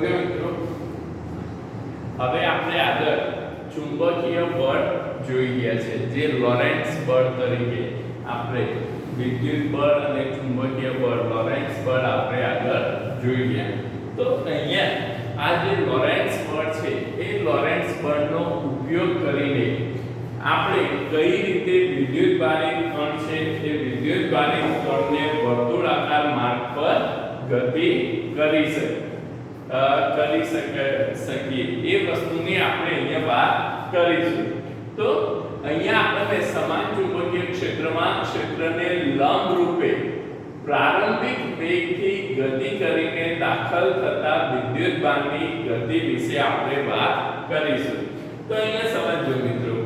Okay મિત્રો, હવે આપણે આગળ ચુંબકીય બળ જોઈ ગયા છે, જે લોરેન્ટ્ઝ બળ તરીકે આપણે વિદ્યુત બળ અને ચુંબકીય બળ લોરેન્ટ્ઝ બળ આપણે આગળ જોઈ ગયા. તો અહીંયા આ જે લોરેન્ટ્ઝ બળ છે એ લોરેન્ટ્ઝ બળનો ઉપયોગ કરીને આપણે કઈ રીતે વિદ્યુતભારિત કણ છે એ વિદ્યુતભારિત કણને વર્તુળાકાર માર્ગ પર ગતિ કરી શકીએ એ વસ્તુની આપણે અહીંયા વાત કરીશું. તો અહીંયા આપણે સમાન ચુંબકીય ક્ષેત્રમાં ક્ષેત્રને લંબ રૂપે પ્રારંભિક વેગથી ગતિ કરીને દાખલ થતા વિદ્યુતભારની ગતિ વિશે આપણે વાત કરીશું. તો અહીંયા સમજો મિત્રો,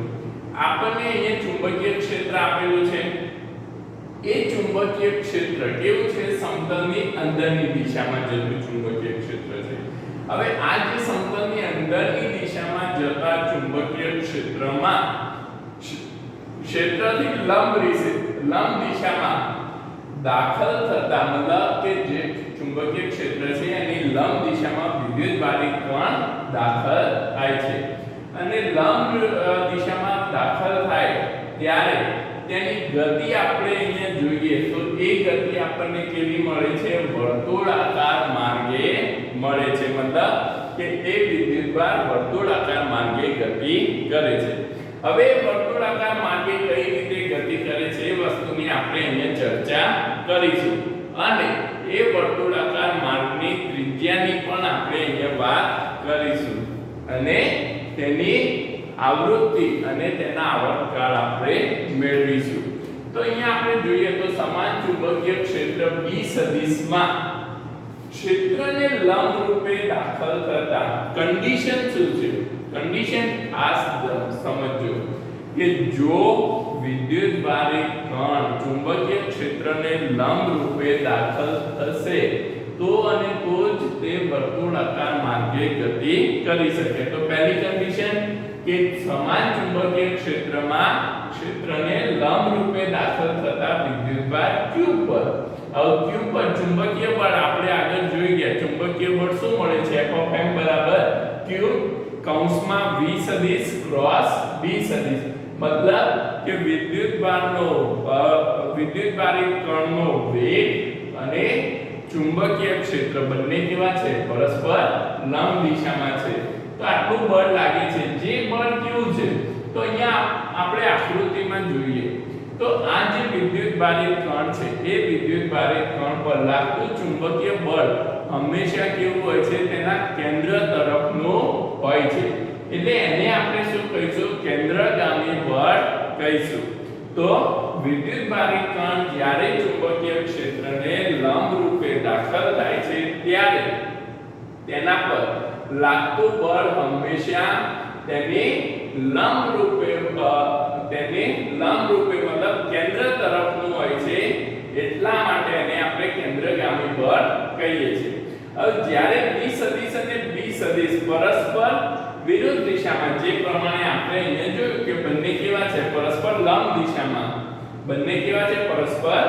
આપણને અહીંયા ચુંબકીય ક્ષેત્ર આપેલું છે. એ ચુંબકીય ક્ષેત્ર કેવું છે? સમતલની અંદરની દિશામાં જતું ચુંબકીય ક્ષેત્ર છે. હવે આ જે સમતલની અંદરની દિશામાં જતા ચુંબકીય ક્ષેત્રમાં ક્ષેત્રથી લંબ દિશામાં દાખલ થતા, મતલબ કે જે ચુંબકીય ક્ષેત્ર છે એની લંબ દિશામાં વિદ્યુતભારિત કણ દાખલ થાય છે. અને લંબ દિશામાં દાખલ થાય ત્યારે તેની ગતિ આપણે અહીંયા જોઈએ તો એ ગતિ આપણને કેવી મળે છે? વર્તુળાકાર માર્ગે મળે છે. મતલબ કે એ વિદ્યુતભાર વર્તુળાકાર માર્ગે ગતિ કરે છે. હવે વર્તુળાકાર માર્ગે કઈ રીતે ગતિ કરે છે એ વસ્તુની આપણે અહીંયા ચર્ચા કરીશું. અને એ વર્તુળાકાર માર્ગની ત્રિજ્યાની પણ આપણે અહીંયા વાત કરીશું. અને તેની આવૃત્તિ અને તેના આવર્તકાળ આપણે મેળવીશું. તો અહીંયા આપણે જોઈએ તો સમાન ચુંબકીય ક્ષેત્ર B સદિશમાં ક્ષેત્રને લંબ રૂપે દાખલ થતા કન્ડિશન શું છે? કન્ડિશન ખાસ સમજો કે જો વિદ્યુતભારિત કણ ચુંબકીય ક્ષેત્રને લંબ રૂપે દાખલ થશે તો અને તો જ તે વર્તુળાકાર માર્ગે ગતિ કરી શકે. તો પહેલી કન્ડિશન કે સમાન ચુંબકીય ક્ષેત્રમાં ક્ષેત્રને લંબ રૂપે દાખલ થતા વિદ્યુતભાર q પર. હવે q પર ચુંબકીય બળ આપણે આગળ જોઈ ગયા. ચુંબકીય બળ શું મળે છે? F(m) બરાબર q કૌંસમાં v સદિશ ક્રોસ b સદિશ. મતલબ કે વિદ્યુતભારિત કણનો વેગ અને ચુંબકીય ક્ષેત્ર બંને કેવા છે? પરસ્પર લંબ દિશામાં છે. તો આટલું બળ લાગે છે. જે બળ કેવું છે? તો અહીંયા આપણે આકૃતિમાં જોઈએ તો આ જે વિદ્યુતભારિત કણ છે એ વિદ્યુતભારિત કણ પર લાગતું ચુંબકીય બળ હંમેશા કેવું હોય છે? તેના કેન્દ્ર તરફનું હોય છે. એટલે એને આપણે શું કહીશું? કેન્દ્રગામી બળ કહીશું. તો વિદ્યુતભારિત કણ જ્યારે ચુંબકીય ક્ષેત્રને લંબ રૂપે દાખલ થાય છે ત્યારે તેના પર લાગતું બળ હંમેશા તેને લંબ રૂપે મતલબ કેન્દ્ર તરફનું હોય છે. એટલા માટે એને આપણે કેન્દ્રગામી બળ કહીએ છીએ. હવે જ્યારે b સદિશ અને b સદિશ પરસ્પર વિરુદ્ધ દિશામાં, જે પ્રમાણે આપણે અહીંયા જોયું કે બંને કેવા છે? પરસ્પર લંબ દિશામાં. બંને કેવા છે? પરસ્પર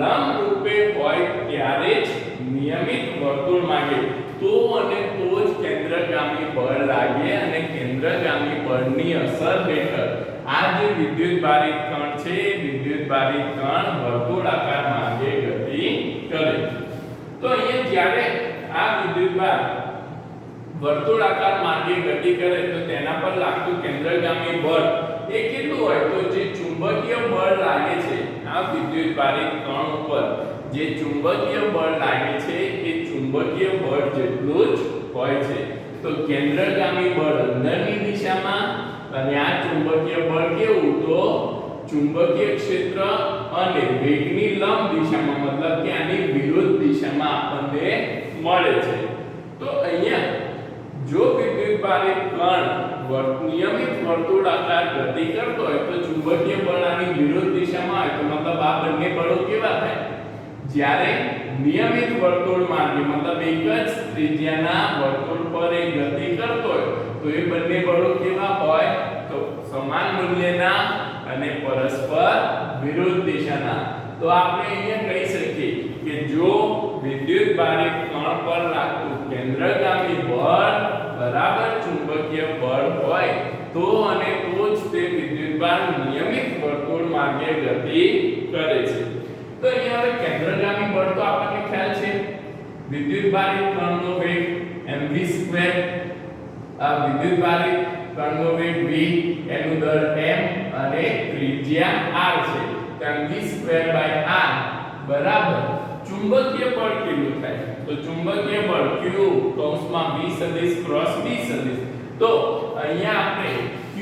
લંબ રૂપે હોય ત્યારે જ નિયમિત વર્તુળ માંગે તો અને તો જ કેન્દ્રગામી બળ લાગે. અને કેન્દ્રગામી બળની અસર હેઠળ આ જે વિદ્યુતભારિત કણ છે વિદ્યુતભારિત કણ વર્તુળાકાર માર્ગે ગતિ કરે. તો અહીંયા જ્યારે આ વિદ્યુતભાર વર્તુળાકાર માર્ગે ગતિ કરે તો તેના પર લાગતું કેન્દ્રગામી બળ એ કેટલું હોય? તો જે ચુંબકીય બળ લાગે છે આ વિદ્યુતભારિત કણ ઉપર, જે ચુંબકીય બળ લાગે છે એ ચુંબકીય બળ જેટલું જ હોય છે. તો કેન્દ્રગામી બળ અંદરની દિશામાં અને આ ચુંબકીય બળ કેવું? તો ચુંબકીય ક્ષેત્ર અને વેગની લંબ દિશામાં, મતલબ કે આની વિરુદ્ધ દિશામાં આપણને મળે છે. તો અહીંયા જો વિદ્યુતભારિત કણ નિયમિત વર્તુળાકાર ગતિ કરતો હોય તો ચુંબકીય બળ આની વિરુદ્ધ દિશામાં હોય. તો મતલબ આ બંને બળો કેવા થાય? જ્યારે નિયમિત વર્તુળ માર્ગે, મતલબ એક જ ત્રિજ્યાના વર્તુળ પર એ ગતિ કરતો હોય તો એ બંને બળો કેવા હોય? તો સમાન મૂલ્યના અને પરસ્પર વિરુદ્ધ દિશાના. તો આપણે અહીંયા કહી શકીએ કે જો વિદ્યુતભારિત કણ પર લાગતું કેન્દ્રગામી બળ બરાબર ચુંબકીય બળ હોય તો અને તો જ તે વિદ્યુતભાર નિયમિત વર્તુળ માર્ગે ગતિ કરે છે. તો અહીંયા હવે કેન્દ્રગામી બળ તો આપણને ખ્યાલ છે, વિદ્યુતભારિત કણનો વેગ mv², આ વિદ્યુતભારિત કણનો વેગ v, એનું દળ m અને ત્રિજ્યા r છે. તો mv²/r બરાબર ચુંબકીય બળ કેટલું થાય? તો ચુંબકીય બળ q કૌંસમાં v સદિશ ક્રોસ b સદિશ. તો અહીંયા આપણે q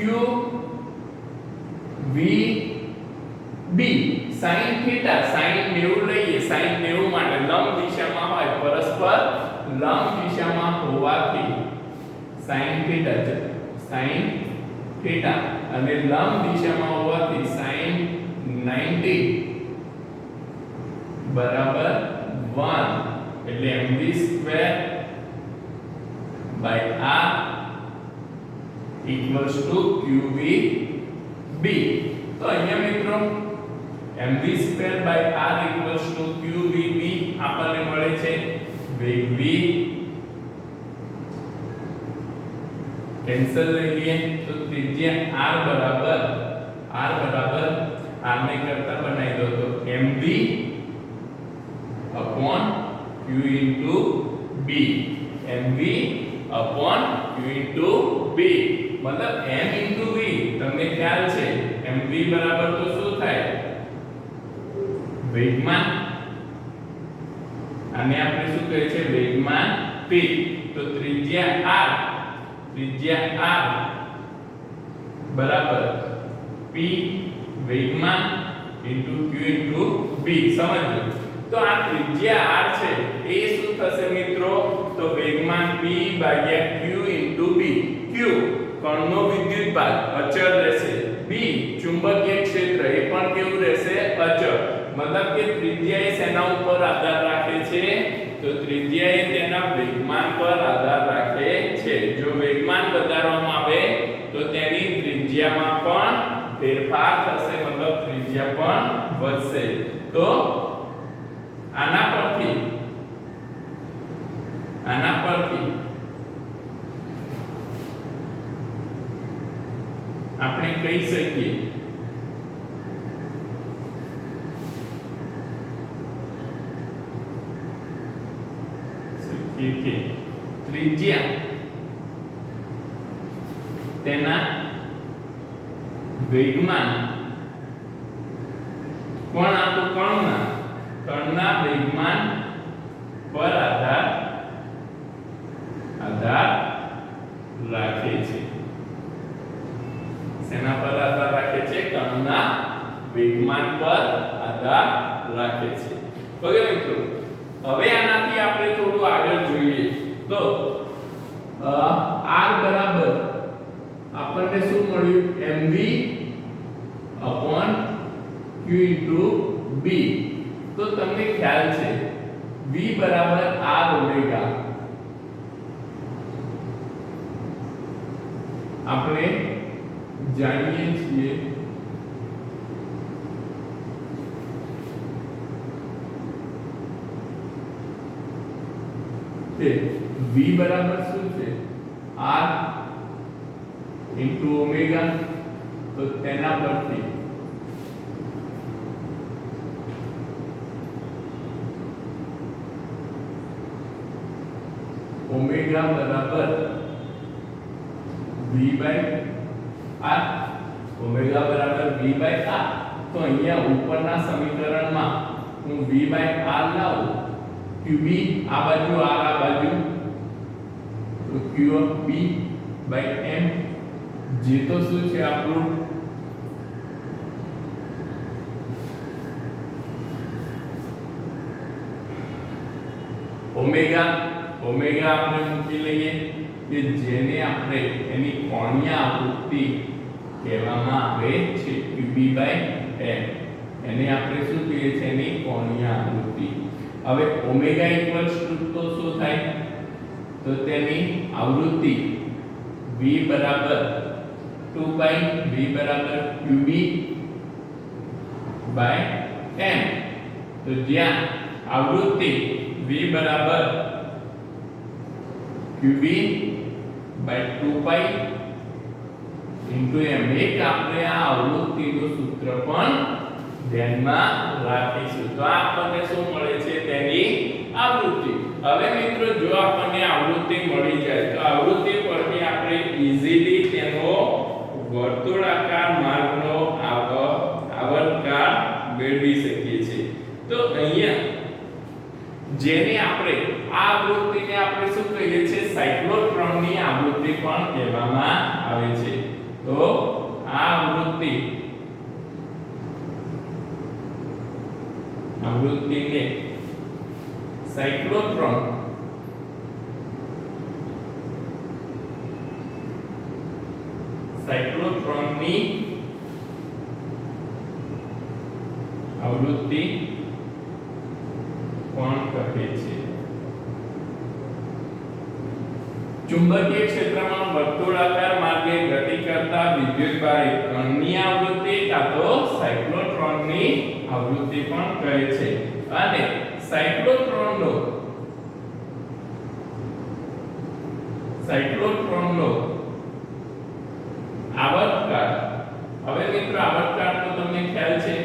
v b sin θ sin 90 લઈએ. sin 90 માટે લંબ દિશામાં હોય, પરસ્પર લંબ દિશામાં હોવાથી sin θ અને લંબ દિશામાં હોવાથી sin 90 બરાબર 1 એટલે mv²/r qvb. તો અહીંયા મિત્રો mv²/r qvb આપણને મળે છે વેગ v, કેન્સલ લઈ લઈએ તો ત્રિજ્યા r બરાબર r ને કરતા બનાવી દો તો mv upon q into b, mv upon q into b મતલબ m into v. તમને ખ્યાલ છે mv બરાબર તો શું થાય? વેગમાન. આને આપણે શું કહે છે? વેગમાન p. તો ત્રિજ્યા r બરાબર p વેગમાન into q into b. સમજો. તો આ ત્રિજ્યા r છે એ શું થશે મિત્રો? તો વેગમાન p ભાગ્યા q into b. q કણનો વિદ્યુતભાર અચળ રહેશે, b ચુંબકીય ક્ષેત્ર એ પણ કેવું રહેશે? અચળ. મતલબ કે ત્રિજ્યા એ શેના ઉપર આધાર રાખે છે? તો ત્રિજ્યા એ તેના વેગમાન પર આધાર રાખે છે. જો વેગમાન વધારવામાં આવે તો તેની ત્રિજ્યામાં પણ ફેરફાર થશે, મતલબ ત્રિજ્યા પણ વધશે. તો આના પરથી આપણે કહી શકીએ કે ત્રિજ્યા તેના વેગમાન કોણ આ? તો કણના વેગમાન પર આધાર રાખે છે. શેના પર આધાર રાખે છે? કણના વેગમાન પર આધાર રાખે છે. ઓકે મિત્રો, હવે આનાથી આપણે થોડું આગળ જોઈએ તો r બરાબર આપણને શું મળ્યું? mv upon q into b. તો તમને ખ્યાલ છે v બરાબર r ઓમેગા આપણે જાણીએ છીએ કે v બરાબર શું છે? r into omega. તો તેના પરથી ઓમેગા બરાબર v/r, ઓમેગા બરાબર v/r. તો અહીંયા ઉપરના સમીકરણમાં હું v/r લાવું, qb આ બાજુ r આ બાજુ, તો qb/m જે તો શું છે આપણું ઓમેગા આપણે મૂકી લઈએ કે જેને આપણે એની કોણીય આવૃત્તિ કહેવામાં આવે છે qb/m. એને આપણે શું કહીએ છીએ? એની કોણીય આવૃત્તિ. હવે ઓમેગા ઇક્વલ્સ ટુ તો શું થાય? તો તેની આવૃત્તિ v બરાબર 2 v બરાબર qb/m. તો જ્યાં આવૃત્તિ v બરાબર 2 qb by 2 pi into m. એક આપણે આ આવૃત્તિનું સૂત્ર પણ ધ્યાનમાં રાખીશું. તો આપણને શું મળે છે? તેની આવૃત્તિ. હવે મિત્રો જો આપણને આવૃત્તિ મળી જાય તો આવૃત્તિ પરથી આપણે ઈઝીલી તેનો વર્તુળાકાર માર્ગનો આવર્તકાળ મેળવી શકીએ છીએ. તો અહીંયા જેને આપણે આ આવૃત્તિને આપણે શું કહીએ છીએ? સાયક્લોટ્રોનની આવૃત્તિ પણ કહેવામાં આવે છે. તો આ આવૃત્તિને સાયક્લોટ્રોન સાયક્લોટ્રોનની આવૃત્તિ કોણ કહે છે? ચુંબકીય ક્ષેત્રમાં વર્તુળાકાર માર્ગે ગતિ કરતા વિદ્યુતભારિત કણની આવૃત્તિ કાં તો સાયક્લોટ્રોનની આવૃત્તિ પણ કહે છે. અને સાયક્લોટ્રોનનો આવર્તકાળ, હવે મિત્રો આવર્તકાળ તો તમને ખ્યાલ છે.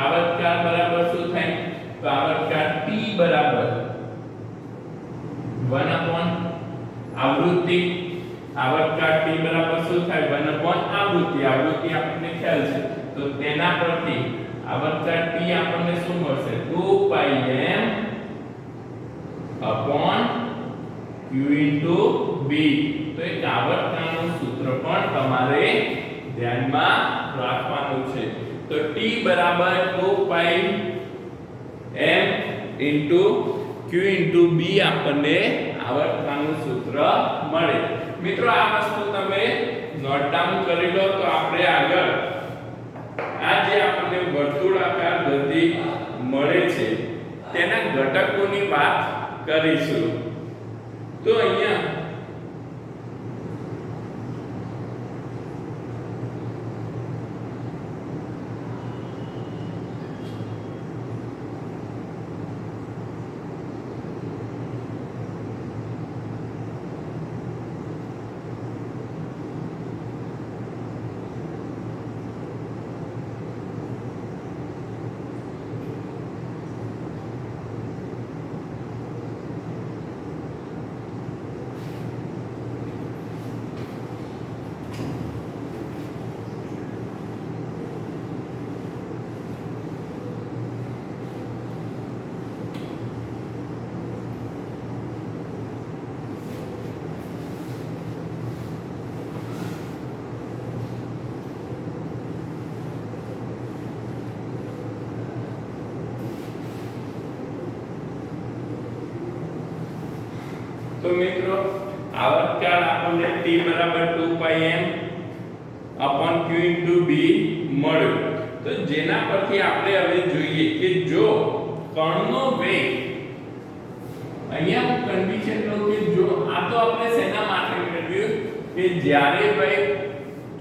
આવર્તકાળ બરાબર શું થાય? તો આવર્તકાળ T બરાબર 1 આવૃત્તિ. આવર્તકાળ T બરાબર શું થાય? 1 આવૃત્તિ. આવૃત્તિ આપણને ખ્યાલ છે. તો તેના પરથી આવર્તકાળ T આપણને શું મળશે? 2 pi m upon q into b. તો એક આવર્તકાળનું સૂત્ર પણ તમારે ધ્યાનમાં રાખવાનું છે. તો T બરાબર 2 pi m into q into b આપણને આવર્તકાળનું સૂત્ર મળે. મિત્રો આ વસ્તુ તમે નોટ ડાઉન કરી લો તો આપણે આગળ આ જે આપણને વર્તુળાકાર ગતિ મળે છે તેના ઘટકોની વાત કરીશું. તો અહીંયા તો મિત્રો આવર્તકાળ આપણને T બરાબર 2 pi m upon q into b મળ્યો. તો જેના પરથી આપણે હવે જોઈએ કે જો કણનો વેગ, અહીંયા હું કન્ડિશન લો કે જો આ તો આપણે શેના માટે મેળવ્યું કે જ્યારે ભાઈ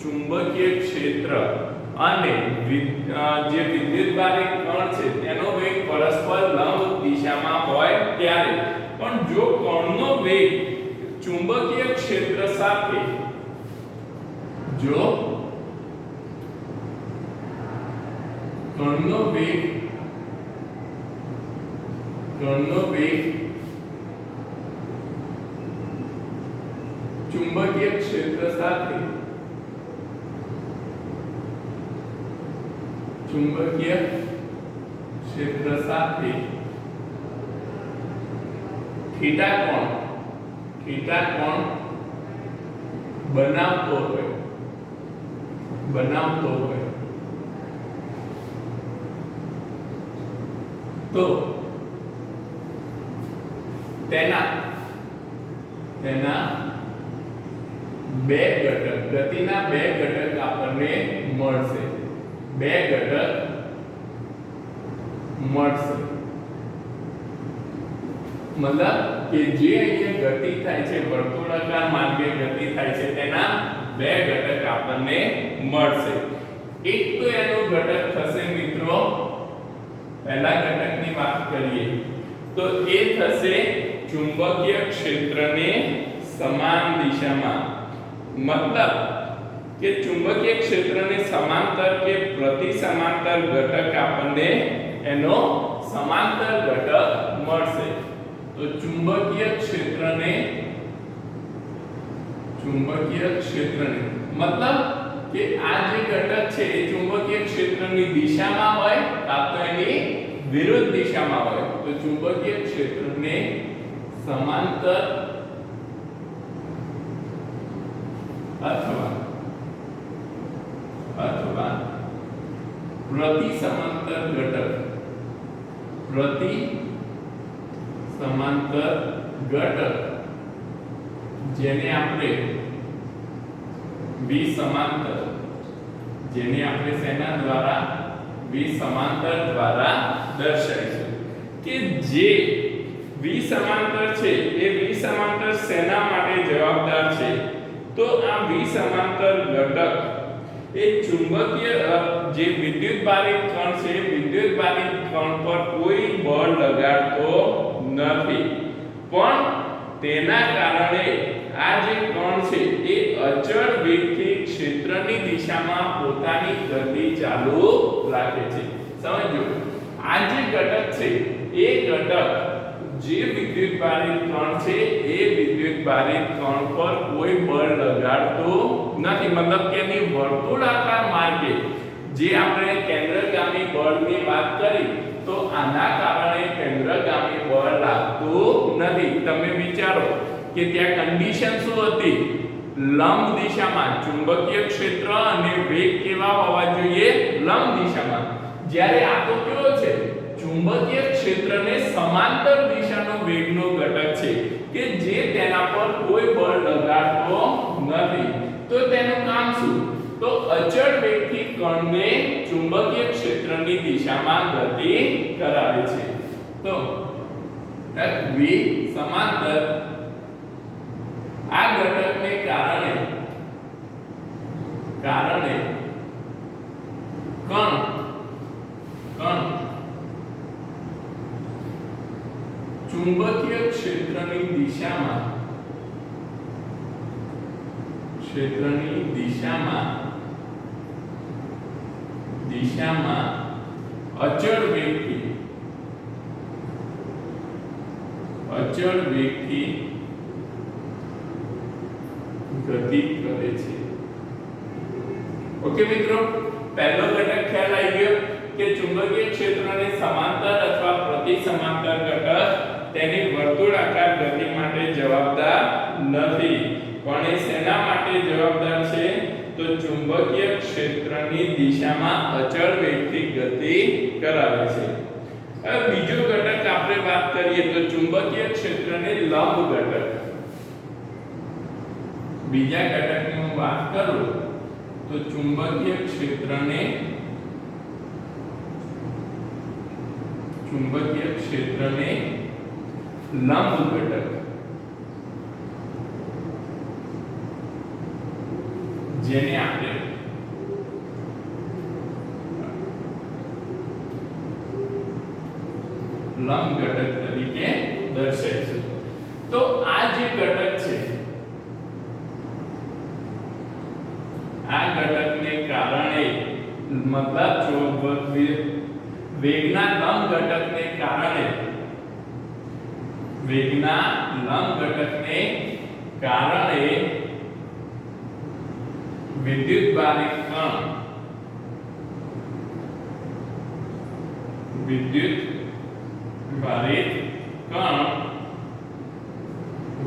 ચુંબકીય ક્ષેત્ર અને જે વિદ્યુતભારિત કણ છે તેનો વેગ પરસ્પર લંબ દિશામાં હોય ત્યારે. પણ જો કણનો વેગ ચુંબકીય ક્ષેત્ર સાથે કણનો વેગ ચુંબકીય ક્ષેત્ર સાથે થીટા કોણ બનાવતો હોય તો તેના બે ઘટક, ગતિના બે ઘટક આપણને મળશે. મતલબ કે જે અહીંયા ગતિ થાય છે, વર્તુળાકાર માર્ગે ગતિ થાય છે, તેના બે ઘટક આપણને મળશે. એક તો એનો ઘટક થશે મિત્રો, પહેલા ઘટકની વાત કરીએ તો એ થશે ચુંબકીય ક્ષેત્રને સમાન દિશામાં, મતલબ કે ચુંબકીય ક્ષેત્રને સમાંતર કે પ્રતિ સમાંતર ઘટક આપણને એનો સમાંતર ઘટક મળશે. તો ચુંબકીય ક્ષેત્રને મતલબ કે આ જે ઘટક છે એ ચુંબકીય ક્ષેત્રની દિશામાં હોય કાં તો એની વિરુદ્ધ દિશામાં હોય. તો ચુંબકીય ક્ષેત્રને સમાંતર અથવા પ્રતિ સમાંતર ઘટક જેને આપણે વિસમાંતર, શેના દ્વારા? વિસમાંતર દ્વારા દર્શાવીશું. કે જે વિસમાંતર છે એ વિસમાંતર શેના માટે જવાબદાર છે? તો આ વિસમાંતર ઘટક એ ચુંબકીય જે વિદ્યુતભારિત કણ છે, વિદ્યુતભારિત કણ પર કોઈ બળ લગાડતો નથી, પણ તેના કારણે આ જે કણ છે એ અચળ વેગથી ક્ષેત્રની દિશામાં પોતાની ગતિ ચાલુ રાખે છે. સમજો, આ જે ઘટક છે એ ઘટક જે વિદ્યુતભારિત કણ છે એ વિદ્યુતભારિત કણ પર કોઈ બળ લગાડતો નથી, મતલબ કે એની વર્તુળાકાર માર્ગે જે આપણે કેન્દ્રગામી બળની વાત કરી તો આના કારણે કેન્દ્રગામી બળ લાગતું નથી. તમે વિચારો કે ત્યાં કન્ડિશન શું હતી? લંબ દિશામાં ચુંબકીય ક્ષેત્ર અને વેગ કેવા હોવા જોઈએ? લંબ દિશામાં. જ્યારે આ તો કેવો છે? ચુંબકીય ક્ષેત્રને સમાંતર દિશાનો વેગનો ઘટક છે કે જે તેના પર કોઈ બળ લગાડતો નથી. તો તેનું કામ શું? તો અચળ વેગથી કણને ચુંબકીય ક્ષેત્રની દિશામાં ગતિ કરાવે છે. તો વિસમાંતર આ ઘટકને કારણે કણ ચુંબકીય ક્ષેત્રની દિશામાં અચળ વેગથી ગતિ કરે છે. ઓકે મિત્રો, પહેલો ઘટક ખ્યાલ આવી ગયો કે ચુંબકીય ક્ષેત્રને સમાંતર અથવા પ્રતિ સમાંતર ઘટક તેની વર્તુળાકાર ગતિ માટે જવાબદાર નથી, પણ એ શેના માટે જવાબદાર છે? તો ચુંબકીય ક્ષેત્રની દિશામાં અચળ વેગથી ગતિ કરાવે છે. હવે બીજો ઘટક આપણે વાત કરીએ તો ચુંબકીય ક્ષેત્રને લંબ ઘટક. બીજા ઘટકની હું વાત કરું તો ચુંબકીય ક્ષેત્રને લંબ ઘટક, જેને આપણે લંબ ઘટક તરીકે દર્શાવીશું. તો આ જે ઘટક છે, આ ઘટકને કારણે મતલબ વેગના લંબ ઘટકને કારણે વિદ્યુતભારિત કણ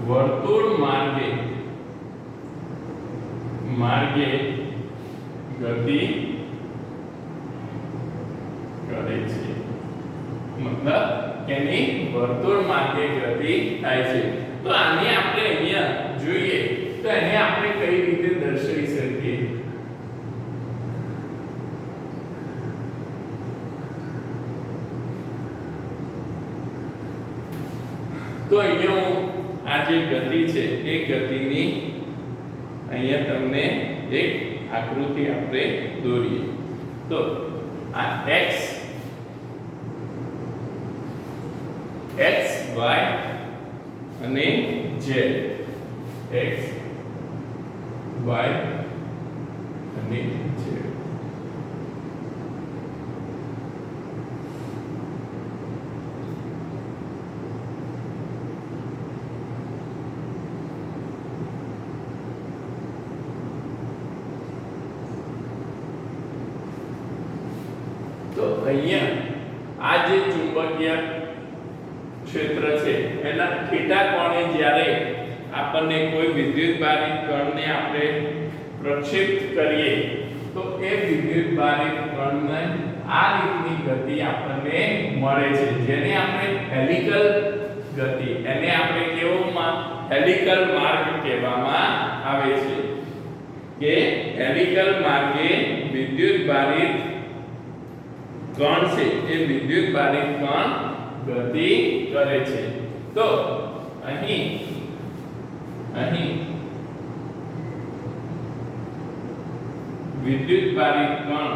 વર્તુળ માર્ગે ગતિ કરે છે, મતલબ કેની વર્તુળ માર્ગે ગતિ થાય છે. તો આને આપણે અહીંયા જોઈએ તો એને આપણે કઈ રીતે દર્શાવી શકીએ? તો અહીંયા હું આ જે ગતિ છે એ ગતિની અહીંયા તમને એક આકૃતિ આપણે દોરીએ. તો આ x y અને z x y અને z. તો અહીંયા આ જે ચુંબકીય ક્ષેત્ર છે એના થીટા કોણે જ્યારે આપણને કોઈ વિદ્યુતભારિત કણને આપણે પ્રક્ષેપિત કરીએ તો એ વિદ્યુતભારિત કણને આ રીતની ગતિ આપણને મળે છે, જેને આપણે હેલિકલ ગતિ, એને આપણે કેવોમાં હેલિકલ માર્ગ કહેવામાં આવે છે કે હેલિકલ માર્ગે વિદ્યુતભારિત કણ છે એ વિદ્યુતભારિત કણ ગતિ કરે છે. તો અહીં વિદ્યુતભારિત કણ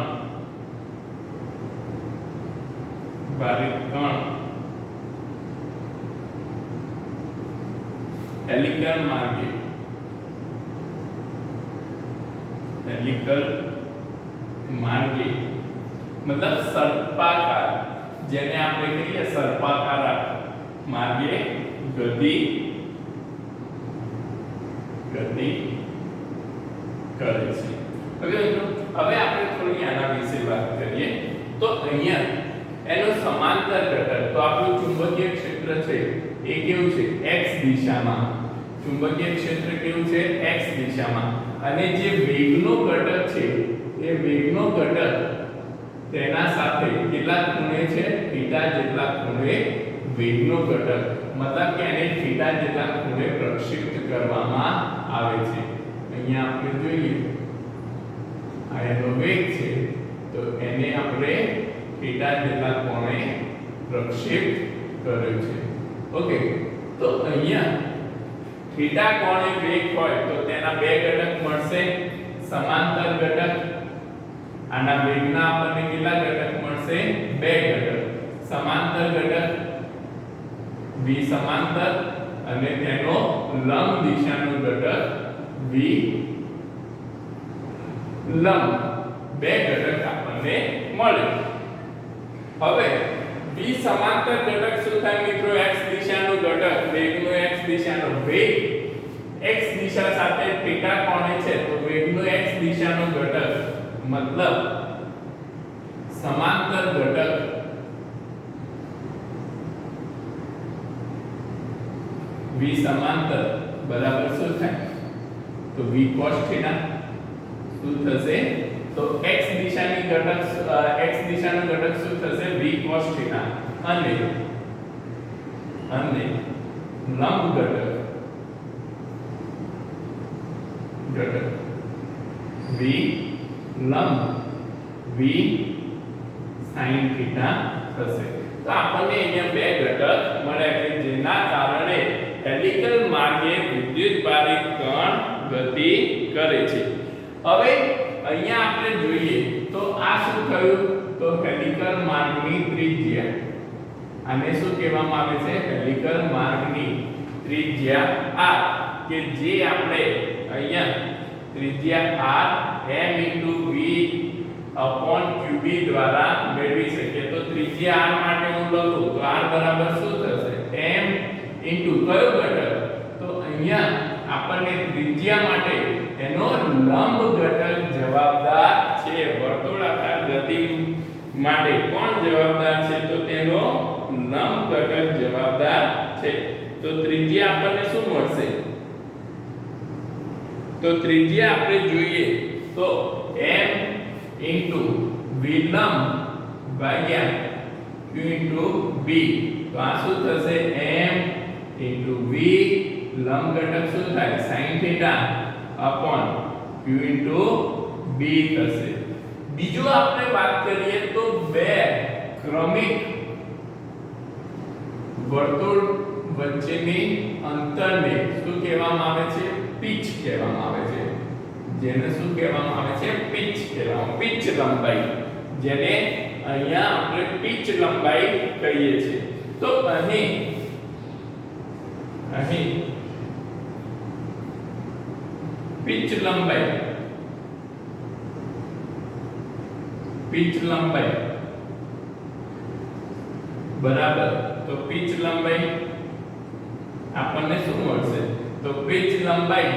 હેલિકલ માર્ગે मतलब सर्पाकार, જેને આપણે કહીએ સર્પાકાર માર્ગે ગતિ કરે છે. હવે આપણે થોડી આના વિશે વાત કરીએ. તો અહીંયા એનો સમાંતર ઘટક, તો આપણું ચુંબકીય ક્ષેત્ર છે એ કેવું છે x દિશામાં, ચુંબકીય ક્ષેત્ર કેવું છે x દિશામાં, અને જે વેગનો ઘટક છે એ વેગનો ઘટક તેના સાથે કેટલા ખૂણે છે થીટા જેટલા ખૂણે વેગનો ઘટક, મતલબ કે એને થીટા જેટલા ખૂણે પ્રક્ષેપિત કરવામાં આવે છે. અહીંયા આપણે જોઈએ આ એનો વેગ છે તો એને આપણે થીટા જેટલા કોણે પ્રક્ષેપિત કર્યો છે. ઓકે, તો અહીંયા થીટા કોણે વેગ હોય તો તેના બે ઘટક મળશે, સમાંતર ઘટક. આના વેગના આપણને કેટલા ઘટક મળશે? બે ઘટક, સમાંતર ઘટક v સમાંતર અને તેનો લંબ દિશાનો ઘટક v લંબ, બે ઘટક આપણને મળે. હવે v સમાંતર ઘટક શું થાય મિત્રો? x દિશાનો ઘટક, વેગનો x દિશાનો વેગ x દિશા સાથે થીટા કોણે છે તો વેગનો x દિશાનો ઘટક मतलब समांतर घटक v समांतर बराबर શું થાય તો v cos थीटा શું થશે તો x દિશાની ઘટક x દિશાનો ઘટક શું થશે v cos थीटा અને લંબ ઘટક v લંબ v sin थीटा થશે. તો આપણને અહીંયા બે ઘટક મળ્યા કે જેના કારણે હેલિકલ માર્ગે વિદ્યુતભારિત કણ ગતિ કરે છે. હવે અહીંયા આપણે જોઈએ તો આ શું થયું તો હેલિકલ માર્ગની ત્રિજ્યા, આને શું કહેવામાં આવે છે હેલિકલ માર્ગની ત્રિજ્યા r, કે જે આપણે અહીંયા ત્રિજ્યા r m * v / qb દ્વારા મેળવી શકીએ. તો ત્રિજ્યા r માટે હું લખું તો r બરાબર શું થશે m * કયો ઘટક તો અહીંયા આપણને ત્રિજ્યા માટે એનો લંબ ઘટક જવાબદાર છે. વર્તુળાકાર ગતિ માટે કોણ જવાબદાર છે તો તેનો લંબ ઘટક જવાબદાર છે. તો ત્રિજ્યા આપણને શું મળશે તો ત્રિજ્યા આપણે જોઈએ તો m * v લંબ ભાગ્યા q * b, તો આ શું થશે m * v લંબ ઘટક શું થાય sin θ / q * b થશે. બીજું આપણે વાત કરીએ તો બે ક્રમિક વર્તુળ વચ્ચેની અંતરને શું કહેવામાં આવે છે પિચ કહેવામાં આવે છે. જેને શું કહેવામાં આવે છે પિચ કહેવામાં, પિચ લંબાઈ, જેને અહીંયા આપણે પિચ લંબાઈ કહીએ છીએ. તો અહીં પિચ લંબાઈ બરાબર, તો પિચ લંબાઈ આપણને શું મળશે? તો પિચ લંબાઈ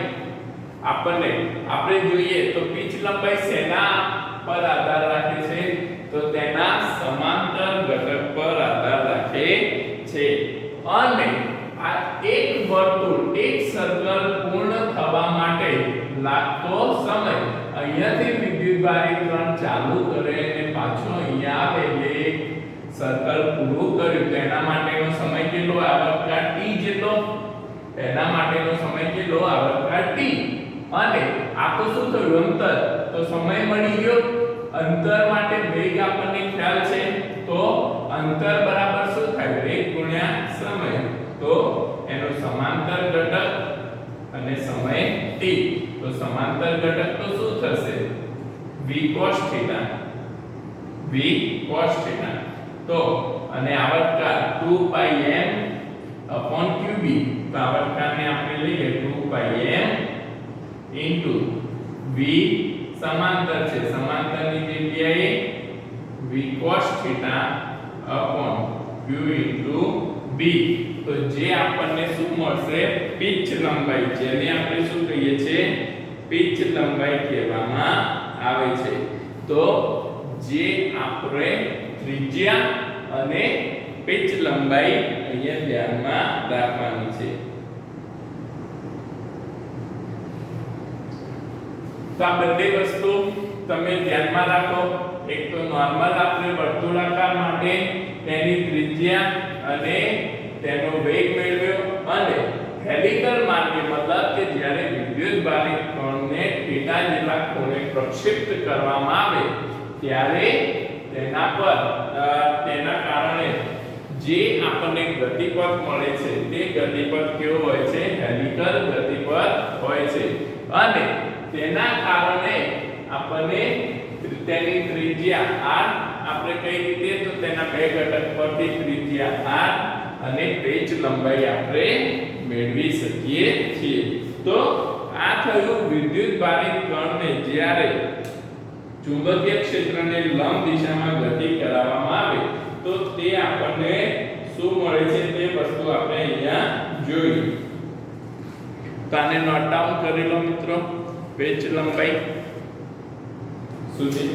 આપણે જોઈએ તો પિચ લંબાઈ શેના પર આધાર રાખે છે? તો તેના સમાંતર ઘટક પર આધાર રાખે છે. અને આ એક વર્તુળ, એક સર્કલ પૂર્ણ થવા માટે લાગતો સમય, અહીંયાથી વિદ્યુતભારીકરણ ચાલુ કરે અને પાછો અહીંયા આવે એટલે સર્કલ પૂરું કર્યું, તેના માટેનો સમય કેટલો? આવર્તકાળ t જેટલો. એના માટેનો સમય કેટલો? આવર્તકાળ t. અને આ તો શું થયું? અંતર. તો સમય મળી ગયો. અંતર માટે વેગ આપણને ખ્યાલ છે, તો અંતર બરાબર શું થાય? વેગ ગુણ્યા સમય. તો એનો સમાંતર ઘટક અને સમય t. તો સમાંતર ઘટક તો શું થશે? v cos θ. તો અને આવર્તકાળ 2πm/qb. તો આવર્તકાળને આપણે લઈએ 2πm * v સમાંતર છે, સમાંતરની જગ્યાએ v cos θ / q * b. તો જે આપણને શું મળશે? પિચ લંબાઈ, જેને આપણે શું કહીએ છીએ? પિચ લંબાઈ કહેવામાં આવે છે. તો જે આપણે ત્રિજ્યા અને પિચ લંબાઈ અહીંયા ધ્યાનમાં રાખવાની છે. તો આ બધી વસ્તુ તમે ધ્યાનમાં રાખો. એક તો નોર્મલ આપણે વર્તુળાકાર માટે તેની ત્રિજ્યા અને તેનો વેગ મેળવ્યો, અને હેલિકલ માર્ગે મતલબ કે જ્યારે વિદ્યુતભારિત કણને થીટા જેટલા ખૂણે પ્રક્ષેપિત કરવામાં આવે ત્યારે તેના કારણે જે આપણને ગતિપથ મળે છે તે ગતિપથ કેવો હોય છે? હેલિકલ ગતિપથ હોય છે. અને તેના કારણે આપણને તેની ત્રિજ્યા r આપણે કઈ રીતે? તો તેના બે ઘટક પરથી ત્રિજ્યા r અને પેચ લંબાઈ આપણે મેળવી શકીએ છીએ. તો આ થયું વિદ્યુતભારિત કણને જ્યારે ચુંબકીય ક્ષેત્રને લંબ દિશામાં ગતિ કરાવવામાં આવે તો તે આપણને શું મળે છે તે વસ્તુ આપણે અહીંયા જોઈ. તો આને નોટ ડાઉન કરી લો મિત્રો. પેચ લંબાઈ સુધી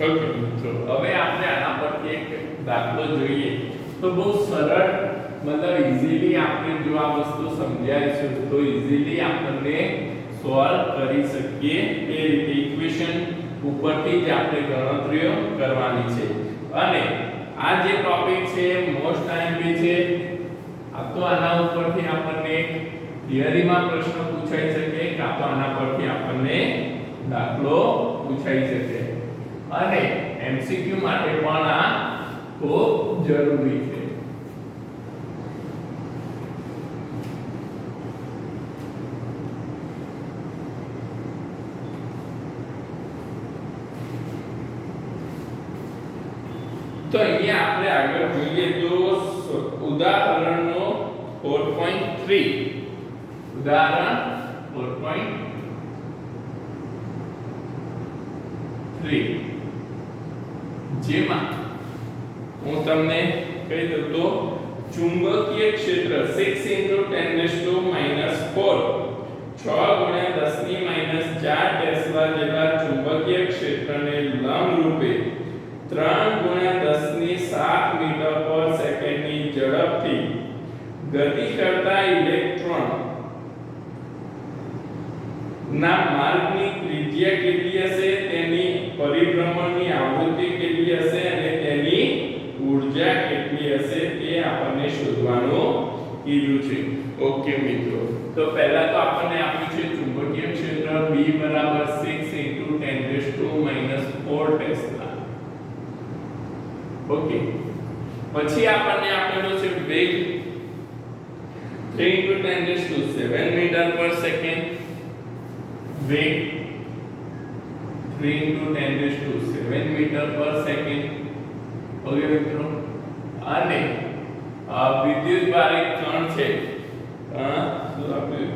ઓકે મિત્રો, હવે આપણે આના પરથી એક દાખલો જોઈએ તો બહુ સરળ, મતલબ ઈઝીલી આપણે જો આ વસ્તુ સમજાવીશું તો ઈઝીલી આપણને સોલ્વ કરી શકીએ તે રીતે ઇક્વેશન ઉપરથી જ આપણે ગણતરીઓ કરવાની છે. અને આ જે ટોપિક છે મોસ્ટ ટાઈમલી છે. આ તો આના ઉપરથી આપણને થિયરીમાં પ્રશ્ન પૂછાઈ શકે, કાં તો આના પરથી આપણને દાખલો પૂછાઈ શકે. અને એમસીક્યુ માટે પણ આ ખૂબ જરૂરી છે. તો અહીંયા આપણે આગળ જોઈએ તો ઉદાહરણનો 4.3 ઉદાહરણ 4.3 જેમાં હું તમને કહી દઉં તો ચુંબકીય ક્ષેત્ર 6 × 10⁻⁴ 6 × 10⁻⁴ ટેસ્લા જેટલા ચુંબકીય ક્ષેત્રને લંબરૂપે 3 × 10⁷ મીટર/સેકન્ડ ની ઝડપથી ગતિ કરતા ઇલેક્ટ્રોન ના માર્ગની ત્રિજ્યા કેટલી હશે, તેની પરિભ્રમણની આવૃત્તિ કેટલી હશે અને તેની ઊર્જા કેટલી હશે તે આપણને શોધવાનું કીધું છે. ઓકે મિત્રો, તો પહેલા તો આપણને આપ્યું છે ચુંબકીય ક્ષેત્ર B બરાબર 6 × 10⁻⁴ ટેસ્લા. ઓકે, પછી આપણને આપેલો છે વેગ 3 × 10⁷ મીટર/સેકન્ડ. વેગ 3 × 10⁷ મીટર/સેકન્ડ. ઓકે મિત્રો, અને વિદ્યુતભાર એક કણ છે, શું આપ્યું,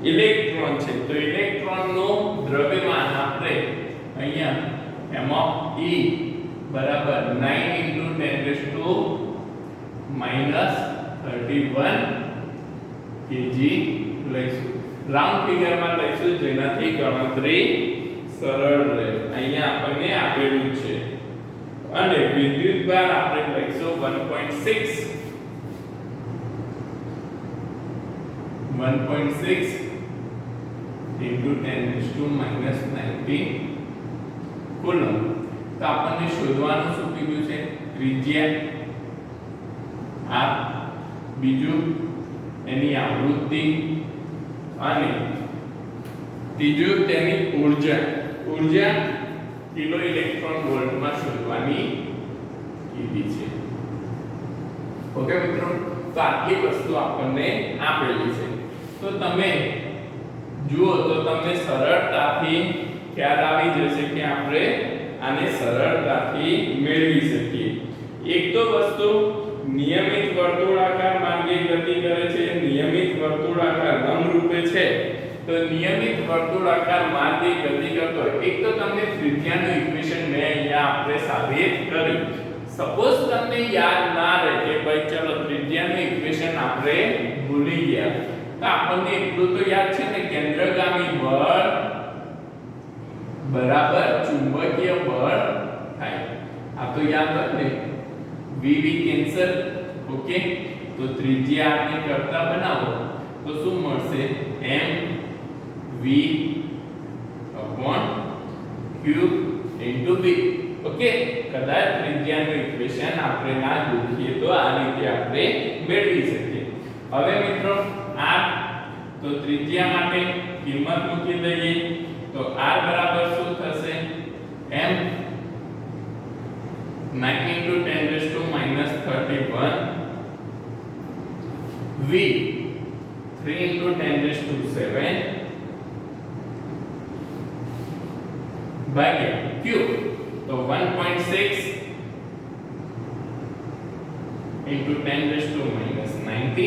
ઇલેક્ટ્રોન છે. તો ઇલેક્ટ્રોનનું દ્રવ્યમાન આપણે અહીંયા એમાં E બરાબર 9 × 10⁻31 kg લઈશું. રાઉન્ડ ફિગરમાં લઈશું જેનાથી ગણતરી સરળ રહે. અહીંયા આપણને આપેલું છે. અને વિદ્યુતભાર આપણે લઈશું 1.6 × 10⁻⁹ કુલમ. તો આપણને શોધવાનું શું કીધું છે? ત્રિજ્યા r, બીજું એની આવૃત્તિ, અને ત્રીજું તેની ઊર્જા કિલો ઇલેક્ટ્રોન વોલ્ટમાં શોધવાની કીધી છે. ઓકે મિત્રો, તો આટલી વસ્તુ આપણને આપેલી છે. તો તમે જુઓ તો તમને સરળતાથી ખ્યાલ આવી જશે કે આપણે આને સરળતાથી મેળવી શકીએ. એક તો વસ્તુ નિયમિત વર્તુળાકાર માર્ગે ગતિ કરે છે, નિયમિત વર્તુળાકાર લંબરૂપે છે. તો નિયમિત વર્તુળાકાર માર્ગે ગતિ કરતો હોય, એક તો તમને ત્રિજ્યાનું ઇક્વેશન મેં અહીંયા આપણે સાબિત કર્યું. સપોઝ તમને યાદ ના રહે કે ભાઈ ચલો ત્રિજ્યાનું ઇક્વેશન આપણે ભૂલી ગયા, તો આપણને એટલું તો યાદ છે ને, કેન્દ્રગામી બળ બરાબર ચુંબકીય બળ થાય. આ તો યાદ હોય ને, v કેન્સલ. ઓકે, તો ત્રિજ્યા આપણે કરતા બનાવો તો શું મળશે? mv/q * v. ઓકે, કદાચ ત્રિજ્યાનું ઇક્વેશન આપણે ના જોઈએ તો આ રીતે આપણે મેળવી શકીએ. હવે મિત્રો r, તો ત્રિજ્યા માટે કિંમત મૂકી દઈએ તો r બરાબર શું થશે? m 9 × 10⁻31 v 3 × 10⁷ ભાગ્યા q, તો 1.6 × 10⁻19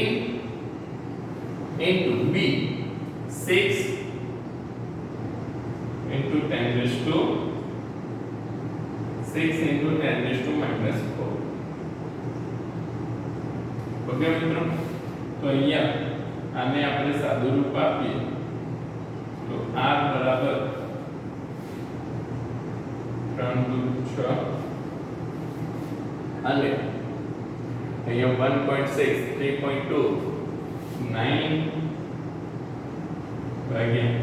into b 6 × 10⁻⁴. ઓકે મિત્રો, તો અહીંયા આને આપણે સાદું રૂપ આપીએ તો r બરાબર 3 × 6 અને અહીંયા 1.6 3.2 9 ભાગ્યા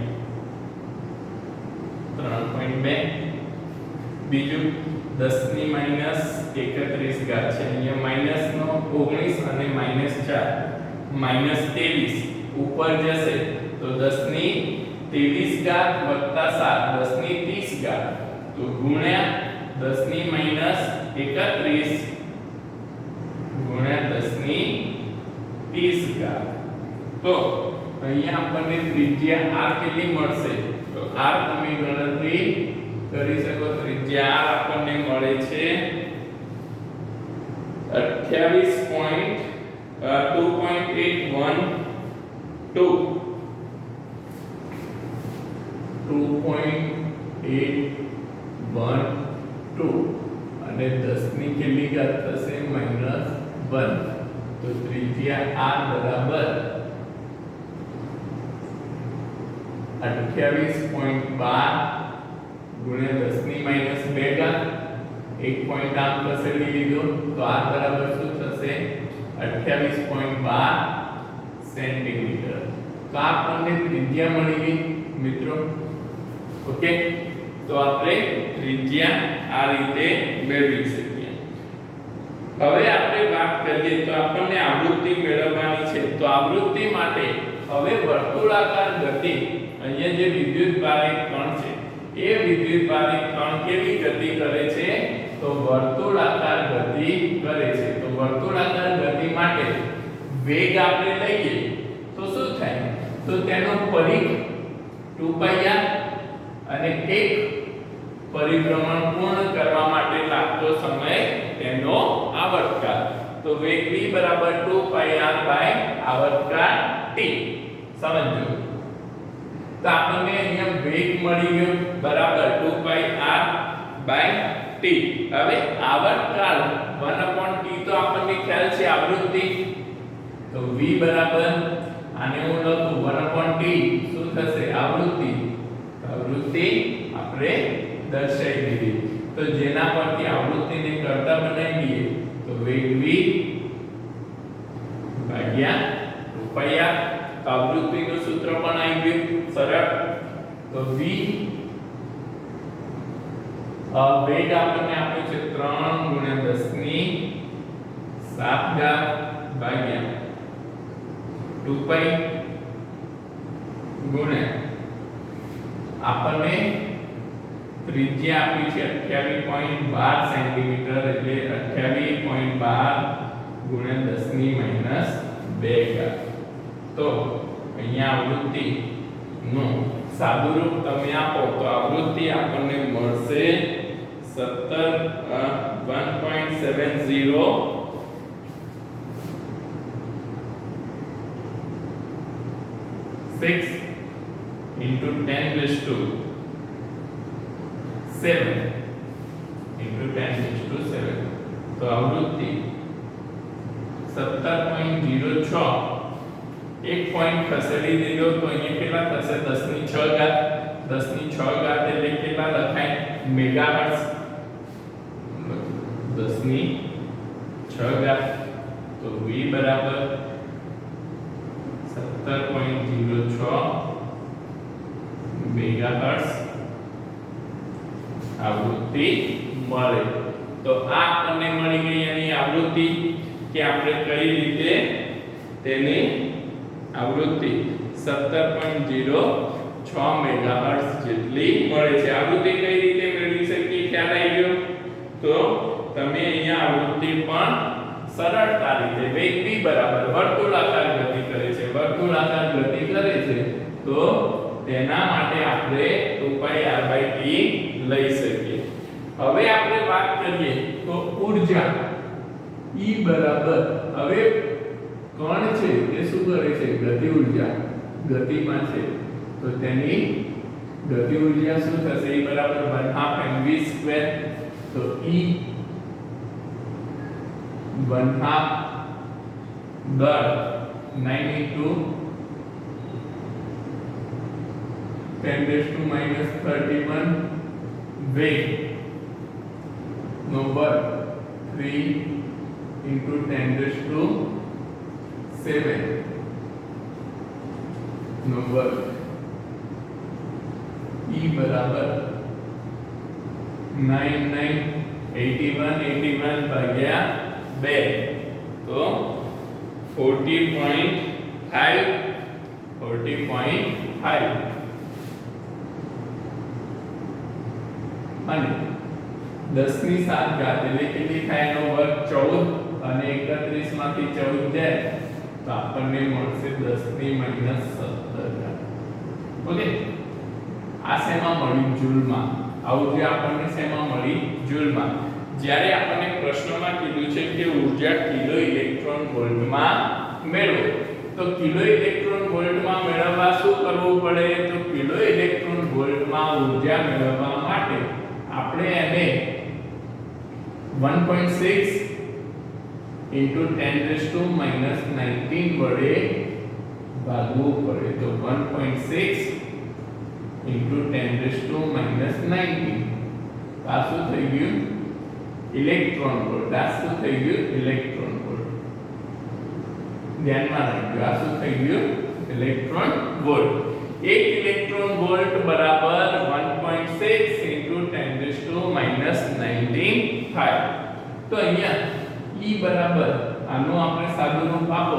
3.2. બીજું 10⁻31 છે, અહીંયા માઈનસ નો 19 અને -4 -23 ઉપર જશે તો 10⁻23 વત્તા 7 10⁻30 તો ગુણ્યા 10⁻31 ગુણ્યા 10⁻30. તો અહીંયા આપણને ત્રિજ્યા r કેટલી મળશે? તો r તમે ગણતરી કરી શકો. ત્રિજ્યા r આપણને મળે છે 2.812 1 2 અને 10 ની કેટલી ઘાત થશે -1 તો ત્રિજ્યા r બરાબર 28.12 ગુણ્યા 10 ની -2 ઘાત એક પોઈન્ટ આમ ખસેડી લીધો તો r બરાબર શું થશે 28.12 સેન્ટીમીટર તો આપણને ત્રિજ્યા મળી ગઈ મિત્રો ઓકે તો આપણે ત્રિજ્યા આ રીતે મેળવી શકીએ હવે આપણે વાત કરીએ તો આપણને આવૃત્તિ મેળવવાની છે તો આવૃત્તિ માટે હવે વર્તુળાકાર ગતિ અહીંયા જે વિદ્યુતભારિત કણ છે એ વિદ્યુતભારિત કણ કેવી ગતિ કરે છે તો વર્તુળાકાર ગતિ કરે છે તો વર્તુળાકાર ગતિ માટે વેગ આપણે લઈએ તો શું થાય તો તેનો પરિઘ 2πr અને એક પરિભ્રમણ પૂર્ણ કરવા માટે લાગતો સમય તેનો આવર્તકાળ તો વેગ v બરાબર 2πr બાય આવર્તકાળ t સમજો તો આપણને અહીંયા વેગ મળી ગયો બરાબર 2πr બાય t હવે આવર્તકાળ 1/t તો આપણને ખ્યાલ છે આવૃત્તિ તો v બરાબર આને હું લખું 1/t શું થશે આવૃત્તિ આવૃત્તિ આપણે દર્શાવી દીધી તો જેના પરથી આવૃત્તિને કરતા બનાવીએ તો વેગ v ભાગ્યા 2πr આવૃત્તિનું સૂત્ર પણ આવી ગયું સરળ તો v વેગ આપણને આપ્યું છે 3 ગુણ્યા 10 ની 7 ઘાત ભાગ્યા 2π ગુણ્યા આપણને ત્રિજ્યા આપી છે 28.12 સેન્ટીમીટર એટલે 28.12 ગુણ્યા 10 ની -2 ઘાત તો અહીંયા આવૃત્તિ નું સાદું રૂપ તમે આપો તો આવૃત્તિ આપણને મળશે 1.70 6 into 10 raised to 7 into 10 raised to 7 તો આવૃત્તિ 17.06 એક પોઈન્ટ ખસેડી દીધો તો અહીંયા કેટલા થશે 10 ની 6 ઘાત 10 ની 6 ઘાત એટલે કેટલા લખાય મેગાહર્ટ્ઝ 10 ની 6 ઘાત તો v બરાબર 17.06 મેગાહર્ટ્ઝ આવૃત્તિ મળે તો આ આપણને મળી ગઈ એની આવૃત્તિ કે આપણે કઈ રીતે તેની આવૃત્તિ 17.06 મેગાહર્ટ્ઝ જેટલી મળે છે આવૃત્તિ કઈ રીતે મેળવી શકીએ ખ્યાલ આવી ગયો તો તમે અહીંયા આવૃત્તિ પણ સરળતા રીતે વેગ v બરાબર વર્તુળાકાર ગતિ કરે છે વર્તુળાકાર ગતિ કરે છે તો તેના માટે આપણે 2πr/t લઈ શકીએ હવે આપણે વાત કરીએ તો ઊર્જા E બરાબર હવે કણ છે એ શું કરે છે ગતિ ઊર્જા ગતિમાં છે તો તેની ગતિ ઊર્જા શું થશે E બરાબર 1/2 mv2 તો E 1/2 દળ 9 into 10⁻31 વેગ નો વર્ગ 3 into 10⁻7 નો વર્ગ E બરાબર 81 ભાગ્યા 2 તો 40.5 અને 10 ની 7 ઘાત એટલે કેટલી થાય એનો વર્ગ 14 અને 31 માંથી 14 જાય તો આપણને મળશે 10 ની -17 ઘાત ઓકે આ શેમાં મળી જૂલમાં આવું જે આપણને શેમાં મળી જૂલમાં જ્યારે આપણને પ્રશ્નમાં કીધું છે કે ઊર્જા કિલો ઇલેક્ટ્રોન વોલ્ટમાં મેળવો તો કિલો ઇલેક્ટ્રોન વોલ્ટમાં મેળવવા શું કરવું પડે તો કિલો ઇલેક્ટ્રોન વોલ્ટમાં ઊર્જા મેળવવા માટે આપણે એને 1.6 into 10⁻⁻19 વડે ભાગવું પડે તો 1.6 into 10⁻⁻19 આ શું થઈ ગયું ઇલેક્ટ્રોન વોલ્ટ આ શું થઈ ગયું ઇલેક્ટ્રોન વોલ્ટ ધ્યાનમાં રાખજો આ શું થઈ ગયું ઇલેક્ટ્રોન વોલ્ટ 1 ઇલેક્ટ્રોન વોલ્ટ બરાબર 1.6 into 10⁻⁻19 થાય તો અહીંયા E બરાબર આનો આપણે સાદું રૂપ આપો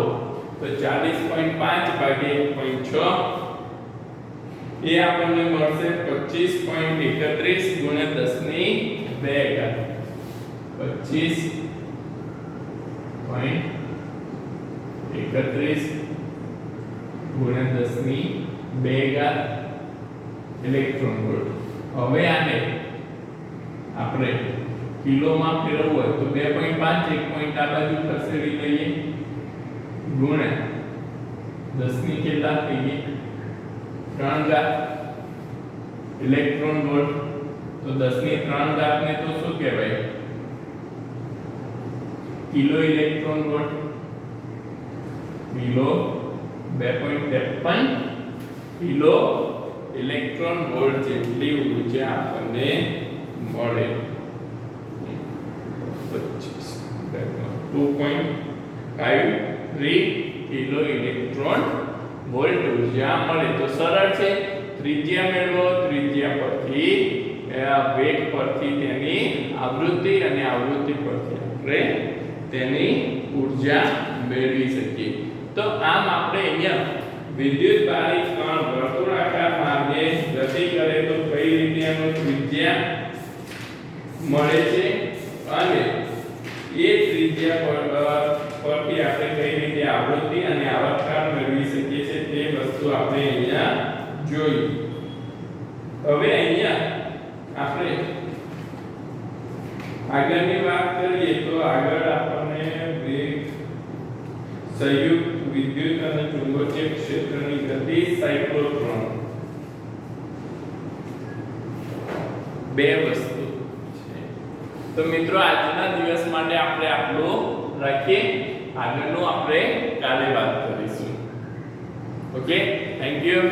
તો 40.5 ભાગ્યા 1.6 એ આપણને મળશે 25.31 ગુણ્યા 10 ની 2 25.31 ગુણ્યા 10 ની 2 ઇલેક્ટ્રોન વોલ્ટ હવે આને આપણે કિલોમાં ફેરવવું હોય તો 2.5 એક પોઈન્ટ આ બાજુ ખસેડી લઈએ ગુણ્યા 10 ની કેટલા થઈ ગઈ 3 ઇલેક્ટ્રોન વોલ્ટ તો 10 ની 3 ને તો શું કહેવાય kilo electron volt kilo 2.53 kilo electron volt જેટલી ઊર્જા આપણને મળે 2.53 કિલો ઇલેક્ટ્રોન વોલ્ટ ઊર્જા મળે તો સરળ છે ત્રિજ્યા મેળવો ત્રિજ્યા પરથી વેગ પરથી તેની આવૃત્તિ અને આવૃત્તિ પરથી આપણે તેની ઊર્જા મેળવી શકીએ તો આમ આપણે અહીંયા વિદ્યુત બારી કણ વર્તુળાકાર માર્ગે ગતિ કરે તો કઈ રીતે એનો ત્રિજ્યા મળે છે અને એ ત્રિજ્યા પરથી આપણે કઈ રીતે આવૃત્તિ અને આવર્તન મેળવી શકીએ છીએ તે વસ્તુ આપણે અહીંયા જોઈ હવે અહીંયા આપણે આગળની વાત કરીએ તો આગળ આપણને સંયુક્ત વિદ્યુત અને ચુંબકીય ક્ષેત્રની ગતિ સાયક્લોટ્રોન બે વસ્તુ છે તો મિત્રો આજના દિવસ માટે આપણે આટલું રાખીએ આગળનું આપણે કાલે વાત કરીશું ઓકે થેન્ક યુ